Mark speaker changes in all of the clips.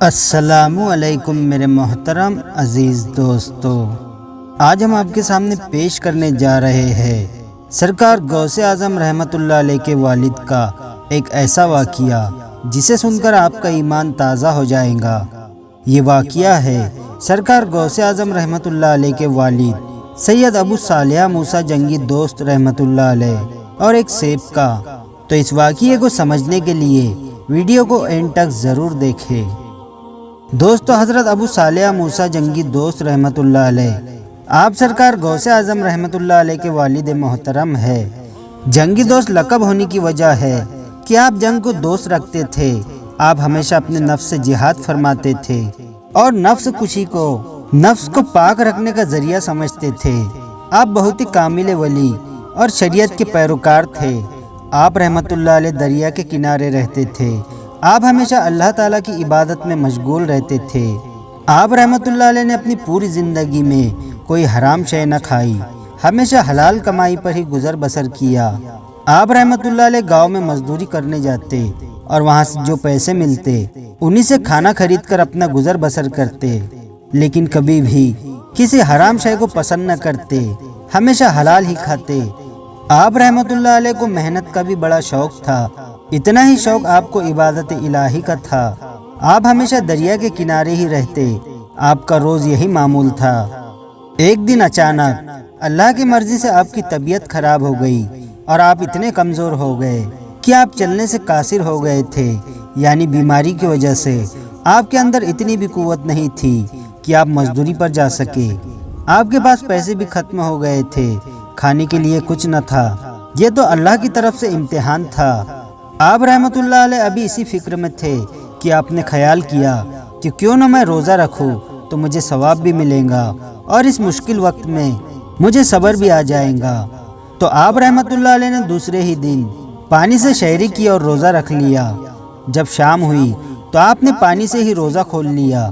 Speaker 1: السلام علیکم میرے محترم عزیز دوستو، آج ہم آپ کے سامنے پیش کرنے جا رہے ہیں سرکار غوث اعظم رحمت اللہ علیہ کے والد کا ایک ایسا واقعہ جسے سن کر آپ کا ایمان تازہ ہو جائے گا۔ یہ واقعہ ہے سرکار غوث اعظم رحمت اللہ علیہ کے والد سید ابو صالح موسیٰ جنگی دوست رحمت اللہ علیہ اور ایک سیب کا۔ تو اس واقعے کو سمجھنے کے لیے ویڈیو کو اینڈ تک ضرور دیکھیں۔ دوستو، حضرت ابو صالح موسیٰ جنگی دوست رحمت اللہ علیہ آپ سرکار غوث اعظم رحمت اللہ علیہ کے والد محترم ہے۔ جنگی دوست لقب ہونے کی وجہ ہے کہ آپ جنگ کو دوست رکھتے تھے۔ آپ ہمیشہ اپنے نفس سے جہاد فرماتے تھے اور نفس کو پاک رکھنے کا ذریعہ سمجھتے تھے۔ آپ بہت ہی کامل ولی اور شریعت کے پیروکار تھے۔ آپ رحمت اللہ علیہ دریا کے کنارے رہتے تھے۔ آپ ہمیشہ اللہ تعالیٰ کی عبادت میں مشغول رہتے تھے۔ آپ رحمت اللہ علیہ نے اپنی پوری زندگی میں کوئی حرام شے نہ کھائی، ہمیشہ حلال کمائی پر ہی گزر بسر کیا۔ آپ رحمت اللہ علیہ گاؤں میں مزدوری کرنے جاتے اور وہاں سے جو پیسے ملتے انہی سے کھانا خرید کر اپنا گزر بسر کرتے، لیکن کبھی بھی کسی حرام شے کو پسند نہ کرتے، ہمیشہ حلال ہی کھاتے۔ آپ رحمت اللہ علیہ کو محنت کا بھی بڑا شوق تھا، اتنا ہی شوق آپ کو عبادت الہی کا تھا۔ آپ ہمیشہ دریا کے کنارے ہی رہتے، آپ کا روز یہی معمول تھا۔ ایک دن اچانک اللہ کی مرضی سے آپ کی طبیعت خراب ہو گئی اور آپ اتنے کمزور ہو گئے کہ آپ چلنے سے قاصر ہو گئے تھے، یعنی بیماری کی وجہ سے آپ کے اندر اتنی بھی قوت نہیں تھی کہ آپ مزدوری پر جا سکے۔ آپ کے پاس پیسے بھی ختم ہو گئے تھے، کھانے کے لیے کچھ نہ تھا۔ یہ تو اللہ کی طرف سے امتحان تھا۔ آپ رحمت اللہ علیہ ابھی اسی فکر میں تھے کہ آپ نے خیال کیا کہ کیوں نہ میں روزہ رکھوں تو مجھے ثواب بھی ملے گا اور اس مشکل وقت میں مجھے صبر بھی آ جائے گا۔ تو آپ رحمت اللہ علیہ نے دوسرے ہی دن پانی سے شہری کی اور روزہ رکھ لیا۔ جب شام ہوئی تو آپ نے پانی سے ہی روزہ کھول لیا۔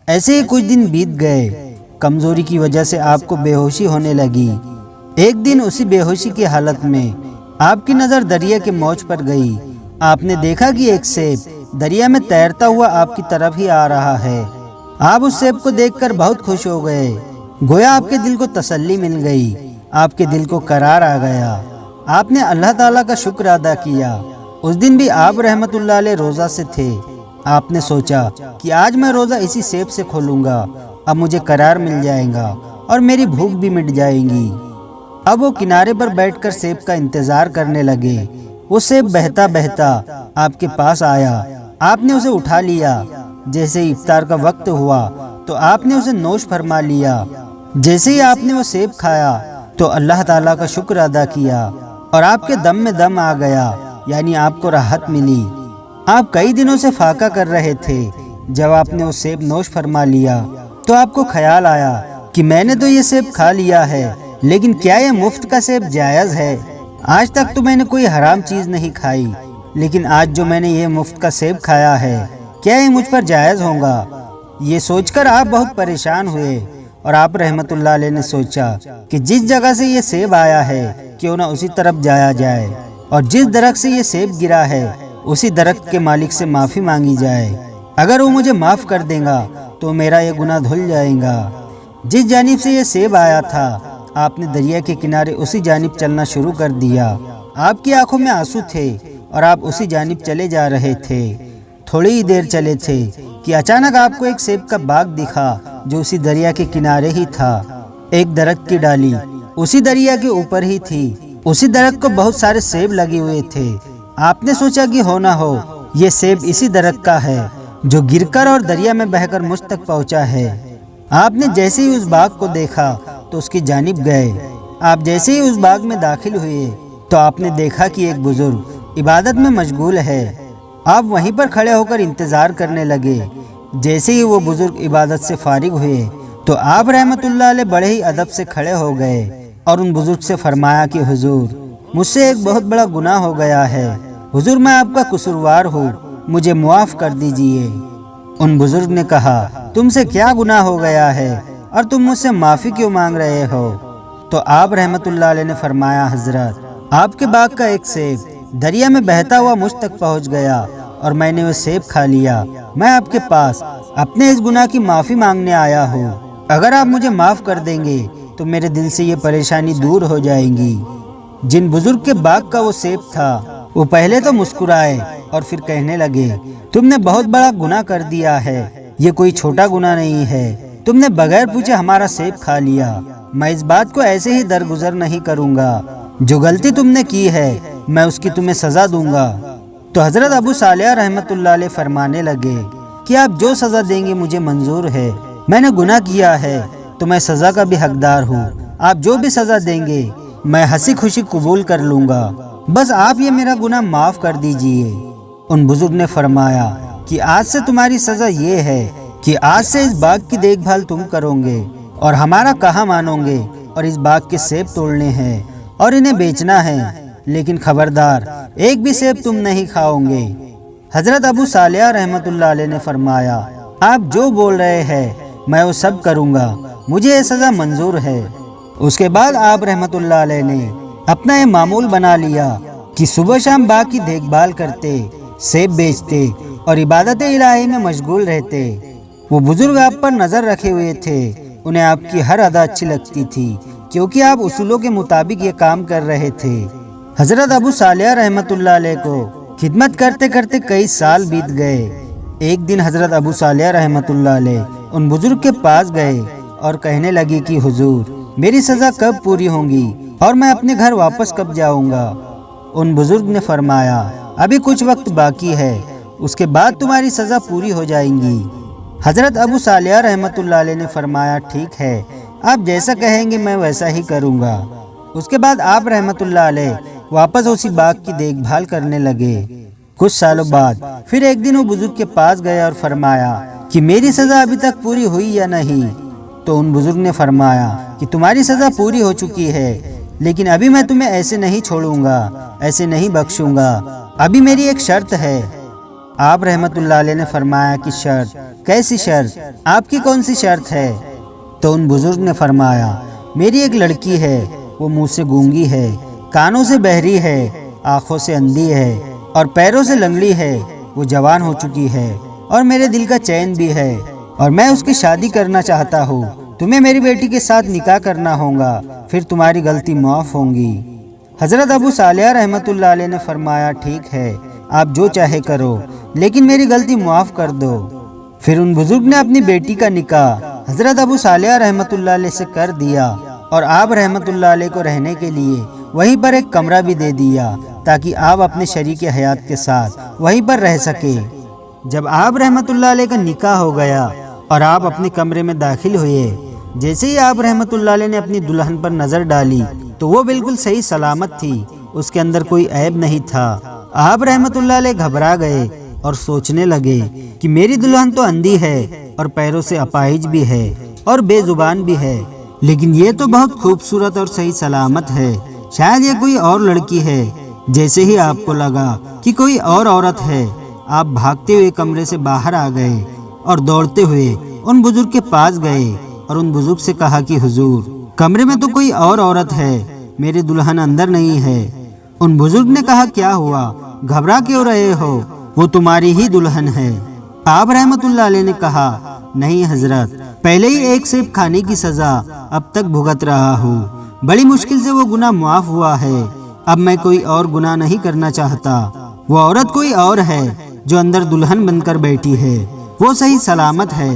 Speaker 1: ایسے ہی کچھ دن بیت گئے۔ کمزوری کی وجہ سے آپ کو بے ہوشی ہونے لگی۔ ایک دن اسی بے ہوشی کی حالت میں آپ کی نظر دریا کے موج پر گئی۔ آپ نے دیکھا کہ ایک سیب دریا میں تیرتا ہوا آپ کی طرف ہی آ رہا ہے۔ آپ اس سیب کو دیکھ کر بہت خوش ہو گئے، گویا آپ کے دل کو تسلی مل گئی، آپ کے دل کو قرار آ گیا۔ آپ نے اللہ تعالیٰ کا شکر ادا کیا۔ اس دن بھی آپ رحمت اللہ علیہ روزہ سے تھے۔ آپ نے سوچا کہ آج میں روزہ اسی سیب سے کھولوں گا، اب مجھے قرار مل جائے گا اور میری بھوک بھی مٹ جائے گی۔ اب وہ کنارے پر بیٹھ کر سیب کا انتظار کرنے لگے۔ وہ سیب بہتا بہتا آپ کے پاس آیا۔ آپ نے اسے اٹھا لیا۔ جیسے ہی افطار کا وقت ہوا تو آپ نے اسے نوش فرما لیا۔ جیسے ہی آپ نے وہ سیب کھایا تو اللہ تعالیٰ کا شکر ادا کیا اور آپ کے دم میں دم آ گیا، یعنی آپ کو راحت ملی۔ آپ کئی دنوں سے فاقہ کر رہے تھے۔ جب آپ نے وہ سیب نوش فرما لیا تو آپ کو خیال آیا کہ میں نے تو یہ سیب کھا لیا ہے، لیکن کیا یہ مفت کا سیب جائز ہے؟ آج تک تو میں نے کوئی حرام چیز نہیں کھائی، لیکن آج جو میں نے یہ مفت کا سیب کھایا ہے، کیا یہ مجھ پر جائز ہوگا؟ یہ سوچ کر آپ بہت پریشان ہوئے اور آپ رحمت اللہ علیہ نے سوچا کہ جس جگہ سے یہ سیب آیا ہے کیوں نہ اسی طرف جایا جائے، اور جس درخت سے یہ سیب گرا ہے اسی درخت کے مالک سے معافی مانگی جائے۔ اگر وہ مجھے معاف کر دے گا تو میرا یہ گناہ دھل جائے گا۔ جس جانب سے یہ سیب آیا تھا آپ نے دریا کے کنارے اسی جانب چلنا شروع کر دیا۔ آپ کی آنکھوں میں آنسو تھے اور آپ اسی جانب چلے جا رہے تھے۔ تھوڑی ہی دیر چلے تھے کہ اچانک آپ کو ایک سیب کا باغ دکھا جو اسی دریا کے کنارے ہی تھا۔ ایک درخت کی ڈالی اسی دریا کے اوپر ہی تھی۔ اسی درخت کو بہت سارے سیب لگے ہوئے تھے۔ آپ نے سوچا کہ ہو نہ ہو یہ سیب اسی درخت کا ہے جو گر کر اور دریا میں بہہ کر مجھ تک پہنچا ہے۔ آپ نے جیسے ہی اس باغ کو دیکھا تو اس کی جانب گئے۔ آپ جیسے ہی اس باغ میں داخل ہوئے تو آپ نے دیکھا کہ ایک بزرگ عبادت میں مشغول ہے۔ آپ وہیں پر کھڑے ہو کر انتظار کرنے لگے۔ جیسے ہی وہ بزرگ عبادت سے فارغ ہوئے تو آپ رحمت اللہ علیہ بڑے ہی ادب سے کھڑے ہو گئے اور ان بزرگ سے فرمایا کہ حضور، مجھ سے ایک بہت بڑا گناہ ہو گیا ہے، حضور میں آپ کا قصوروار ہوں، مجھے معاف کر دیجئے۔ ان بزرگ نے کہا، تم سے کیا گناہ ہو گیا ہے اور تم مجھ سے معافی کیوں مانگ رہے ہو؟ تو آپ رحمت اللہ علیہ نے فرمایا، حضرت آپ کے باغ کا ایک سیب دریا میں بہتا ہوا مجھ تک پہنچ گیا اور میں نے وہ سیب کھا لیا۔ میں آپ کے پاس اپنے اس گناہ کی معافی مانگنے آیا ہوں۔ اگر آپ مجھے معاف کر دیں گے تو میرے دل سے یہ پریشانی دور ہو جائے گی۔ جن بزرگ کے باغ کا وہ سیب تھا وہ پہلے تو مسکرائے اور پھر کہنے لگے، تم نے بہت بڑا گناہ کر دیا ہے، یہ کوئی چھوٹا گناہ نہیں ہے، تم نے بغیر پوچھے ہمارا سیب کھا لیا، میں اس بات کو ایسے ہی درگزر نہیں کروں گا، جو غلطی تم نے کی ہے میں اس کی تمہیں سزا دوں گا۔ تو حضرت ابو صالح رحمۃ اللہ علیہ فرمانے لگے کہ آپ جو سزا دیں گے مجھے منظور ہے، میں نے گناہ کیا ہے تو میں سزا کا بھی حقدار ہوں، آپ جو بھی سزا دیں گے میں ہنسی خوشی قبول کر لوں گا، بس آپ یہ میرا گناہ معاف کر دیجئے۔ ان بزرگ نے فرمایا کہ آج سے تمہاری سزا یہ ہے کہ آج سے اس باغ کی دیکھ بھال تم کرو گے اور ہمارا کہا مانو گے، اور اس باغ کے سیب توڑنے ہیں اور انہیں بیچنا ہے، لیکن خبردار ایک بھی سیب تم نہیں کھاؤ گے۔ حضرت ابو صالح رحمۃ اللہ علیہ نے فرمایا، آپ جو بول رہے ہیں میں وہ سب کروں گا، مجھے یہ سزا منظور ہے۔ اس کے بعد آپ رحمۃ اللہ علیہ نے اپنا یہ معمول بنا لیا کہ صبح شام باغ کی دیکھ بھال کرتے، سیب بیچتے اور عبادت الہی میں مشغول رہتے۔ وہ بزرگ آپ پر نظر رکھے ہوئے تھے، انہیں آپ کی ہر ادا اچھی لگتی تھی کیونکہ آپ اصولوں کے مطابق یہ کام کر رہے تھے۔ حضرت ابو صالح رحمۃ اللہ علیہ کو خدمت کرتے کرتے کئی سال بیت گئے۔ ایک دن حضرت ابو صالح رحمۃ اللہ علیہ ان بزرگ کے پاس گئے اور کہنے لگے کہ حضور میری سزا کب پوری ہوگی اور میں اپنے گھر واپس کب جاؤں گا؟ ان بزرگ نے فرمایا، ابھی کچھ وقت باقی ہے، اس کے بعد تمہاری سزا پوری ہو جائے گی۔ حضرت ابو صالح رحمۃ اللہ علیہ نے فرمایا، ٹھیک ہے، آپ جیسا کہیں گے میں ویسا ہی کروں گا۔ اس کے بعد آپ رحمۃ اللہ علیہ واپس اسی باغ کی دیکھ بھال کرنے لگے۔ کچھ سالوں بعد پھر ایک دن وہ بزرگ کے پاس گئے اور فرمایا کہ میری سزا ابھی تک پوری ہوئی یا نہیں؟ تو ان بزرگ نے فرمایا کہ تمہاری سزا پوری ہو چکی ہے، لیکن ابھی میں تمہیں ایسے نہیں چھوڑوں گا، ایسے نہیں بخشوں گا، ابھی میری ایک شرط ہے۔ آپ رحمۃ اللہ علیہ نے فرمایا کہ شرط؟ کیسی شرط؟ آپ کی کون سی شرط ہے؟ تو ان بزرگ نے فرمایا، میری ایک لڑکی ہے، وہ منہ سے گونگی ہے، کانوں سے بہری ہے، آنکھوں سے اندھی ہے اور پیروں سے لنگڑی ہے، وہ جوان ہو چکی ہے اور میرے دل کا چین بھی ہے، اور میں اس کی شادی کرنا چاہتا ہوں، تمہیں میری بیٹی کے ساتھ نکاح کرنا ہوگا، پھر تمہاری غلطی معاف ہوں گی۔ حضرت ابو صالح رحمۃ اللہ علیہ نے فرمایا، ٹھیک ہے، آپ جو چاہے کرو، لیکن میری غلطی معاف کر دو۔ پھر ان بزرگ نے اپنی بیٹی کا نکاح حضرت ابو صالح رحمۃ اللہ علیہ سے کر دیا، اور آپ رحمۃ اللہ علیہ کو رہنے کے لیے وہیں پر ایک کمرہ بھی دے دیا تاکہ آپ اپنے شریک حیات کے ساتھ وہیں پر رہ سکے۔ جب آپ رحمۃ اللہ علیہ کا نکاح ہو گیا اور آپ اپنے کمرے میں داخل ہوئے، جیسے ہی آپ رحمۃ اللہ علیہ نے اپنی دلہن پر نظر ڈالی تو وہ بالکل صحیح سلامت تھی، اس کے اندر کوئی عیب نہیں تھا۔ آپ رحمۃ اللہ علیہ گھبرا گئے اور سوچنے لگے کہ میری دلہن تو اندھی ہے اور پیروں سے اپاہج بھی ہے اور بے زبان بھی ہے، لیکن یہ تو بہت خوبصورت اور صحیح سلامت ہے، شاید یہ کوئی اور لڑکی ہے۔ جیسے ہی آپ کو لگا کہ کوئی اور عورت ہے، آپ بھاگتے ہوئے کمرے سے باہر آ گئے اور دوڑتے ہوئے ان بزرگ کے پاس گئے اور ان بزرگ سے کہا کہ حضور کمرے میں تو کوئی اور عورت ہے، میری دلہن اندر نہیں ہے۔ ان بزرگ نے کہا، کیا ہوا، گھبرا کیوں رہے ہو، وہ تمہاری ہی دلہن ہے۔ آپ رحمۃ اللہ علیہ نے کہا، نہیں حضرت، پہلے ہی ایک سیب کھانے کی سزا اب تک بھگت رہا ہوں، بڑی مشکل سے وہ گناہ معاف ہوا ہے، اب میں کوئی اور گناہ نہیں کرنا چاہتا۔ وہ عورت کوئی اور ہے جو اندر دلہن بن کر بیٹھی ہے، وہ صحیح سلامت ہے۔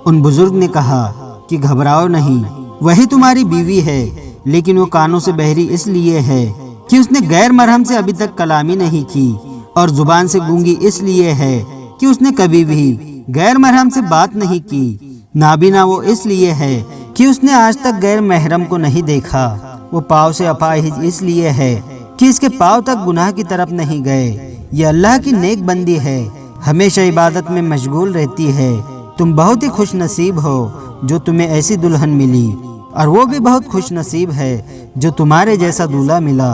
Speaker 1: ان بزرگ نے کہا کہ گھبراؤ نہیں، وہی تمہاری بیوی ہے، لیکن وہ کانوں سے بہری اس لیے ہے کہ اس نے غیر محرم سے ابھی تک کلامی نہیں کی، اور زبان سے گونگی اس لیے ہے کہ اس نے کبھی بھی غیر محرم سے بات نہیں کی، نابینا وہ اس لیے ہے کہ اس نے آج تک غیر محرم کو نہیں دیکھا، وہ پاؤں سے اپاہج اس لیے ہے کہ اس کے پاؤں تک گناہ کی طرف نہیں گئے، یہ اللہ کی نیک بندی ہے، ہمیشہ عبادت میں مشغول رہتی ہے، تم بہت ہی خوش نصیب ہو جو تمہیں ایسی دلہن ملی، اور وہ بھی بہت خوش نصیب ہے جو تمہارے جیسا دولہا ملا۔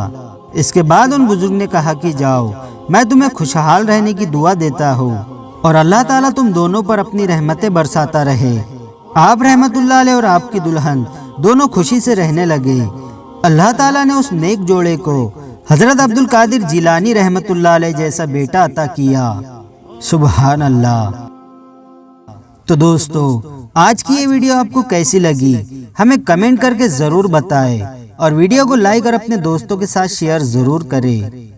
Speaker 1: اس کے بعد ان بزرگ نے کہا کہ جاؤ، میں تمہیں خوشحال رہنے کی دعا دیتا ہوں، اور اللہ تعالیٰ تم دونوں پر اپنی رحمتیں برساتا رہے۔ آپ رحمت اللہ علیہ اور آپ کی دلہن دونوں خوشی سے رہنے لگے۔ اللہ تعالیٰ نے اس نیک جوڑے کو حضرت عبد القادر جیلانی رحمت اللہ علیہ جیسا بیٹا عطا کیا۔ سبحان اللہ۔ تو دوستو آج کی یہ ویڈیو آپ کو کیسی لگی ہمیں کمنٹ کر کے ضرور بتائیں اور ویڈیو کو لائک اور اپنے دوستوں کے ساتھ شیئر ضرور کریں۔